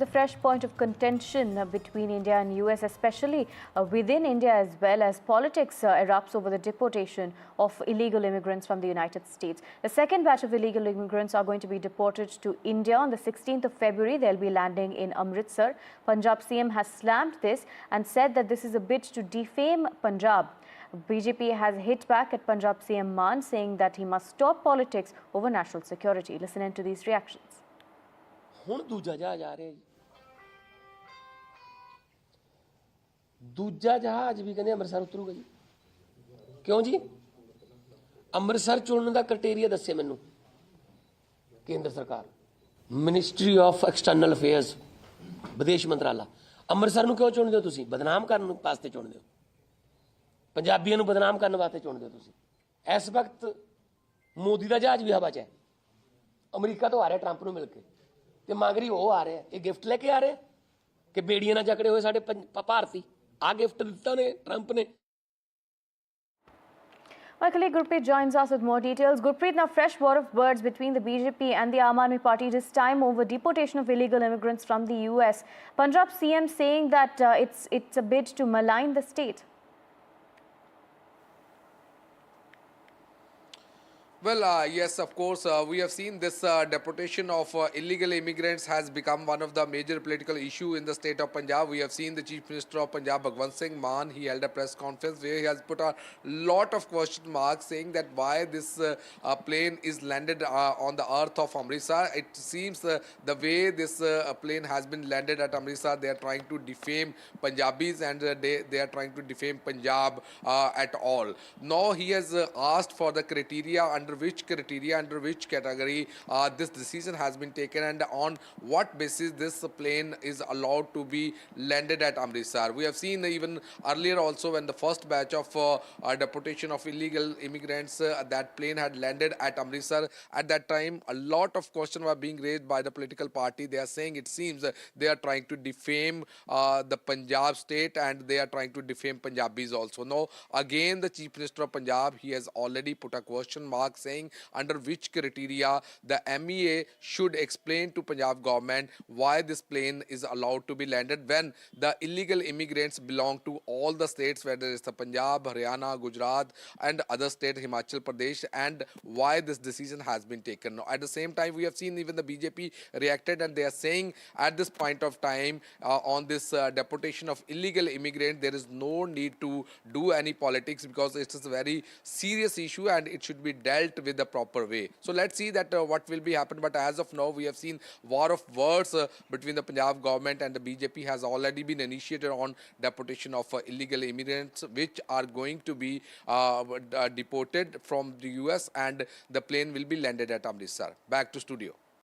The fresh point of contention between India and US, especially within India, as well as politics erupts over the deportation of illegal immigrants from the United States. The second batch of illegal immigrants are going to be deported to India on the 16th of February. They'll be landing in Amritsar. Punjab CM has slammed this and said that this is a bid to defame Punjab. BJP has hit back at Punjab CM Maan, saying that he must stop politics over national security. Listen in to these reactions. ਹੁਣ ਦੂਜਾ ਜਹਾਜ਼ ਆ ਰਿਹਾ ਜੀ। ਦੂਜਾ ਜਹਾਜ਼ ਵੀ ਕਹਿੰਦੇ ਅੰਮ੍ਰਿਤਸਰ ਉਤਰੂਗਾ ਜੀ। ਕਿਉਂ ਜੀ? ਅੰਮ੍ਰਿਤਸਰ ਚੁਣਨ ਦਾ ਕ੍ਰਾਈਟੇਰੀਆ ਦੱਸੇ ਮੈਨੂੰ ਕੇਂਦਰ ਸਰਕਾਰ, ਮਿਨਿਸਟਰੀ ਆਫ ਐਕਸਟਰਨਲ ਅਫੇਅਰਸ, ਵਿਦੇਸ਼ ਮੰਤਰਾਲਾ। ਅੰਮ੍ਰਿਤਸਰ ਨੂੰ ਕਿਉਂ ਚੁਣਦੇ ਹੋ ਤੁਸੀਂ? ਬਦਨਾਮ ਕਰਨ ਵਾਸਤੇ ਚੁਣਦੇ ਹੋ, ਪੰਜਾਬੀਆਂ ਨੂੰ ਬਦਨਾਮ ਕਰਨ ਵਾਸਤੇ ਚੁਣਦੇ ਹੋ ਤੁਸੀਂ। ਇਸ ਵਕਤ ਮੋਦੀ ਦਾ ਜਹਾਜ਼ ਵੀ ਹਵਾ 'ਚ ਹੈ, ਅਮਰੀਕਾ ਤੋਂ ਆ ਰਿਹਾ ਟਰੰਪ ਨੂੰ ਮਿਲ ਕੇ, ਤੇ ਮਗਰੀ ਉਹ ਆ ਰਿਹਾ, ਇਹ ਗਿਫਟ ਲੈ ਕੇ ਆ ਰਿਹਾ ਕਿ ਬੇੜੀਆਂ ਨਾਲ ਜਕੜੇ ਹੋਏ ਸਾਡੇ ਭਾਰਤੀ ਆ ਗਿਫਟ ਦਿੱਤਾ ਨੇ ਟਰੰਪ ਨੇ। My colleague Gurpreet joins us with more details. Gurpreet, now fresh war of words between the BJP and the Aam Aadmi Party, this time over deportation of illegal immigrants from the US. Punjab CM saying that it's a bid to malign the state. Well, yes, of course, we have seen this deportation of illegal immigrants has become one of the major political issue in the state of Punjab. We have seen the Chief Minister of Punjab, Bhagwant Singh Maan, he held a press conference where he has put a lot of question marks saying that why this plane is landed on the earth of Amritsar. It seems the way this plane has been landed at Amritsar, they are trying to defame Punjabis and they are trying to defame Punjab at all. Now he has asked for the criteria, under which category this decision has been taken and on what basis this plane is allowed to be landed at Amritsar. We have seen even earlier also when the first batch of deportation of illegal immigrants, that plane had landed at Amritsar. At that time, a lot of questions were being raised by the political party. They are saying it seems they are trying to defame the Punjab state and they are trying to defame Punjabis also. Now, again, the Chief Minister of Punjab, he has already put a question mark saying under which criteria the MEA should explain to Punjab government why this plane is allowed to be landed when the illegal immigrants belong to all the states, whether it's the Punjab, Haryana, Gujarat and other states, Himachal Pradesh, and why this decision has been taken. At the same time, we have seen even the BJP reacted and they are saying at this point of time on this deportation of illegal immigrants, there is no need to do any politics because it is a very serious issue and it should be dealt with the proper way. So let's see that what will be happen. But as of now, we have seen war of words between the Punjab government and the BJP has already been initiated on deportation of illegal immigrants, which are going to be deported from the US, and the plane will be landed at Amritsar. Back to studio.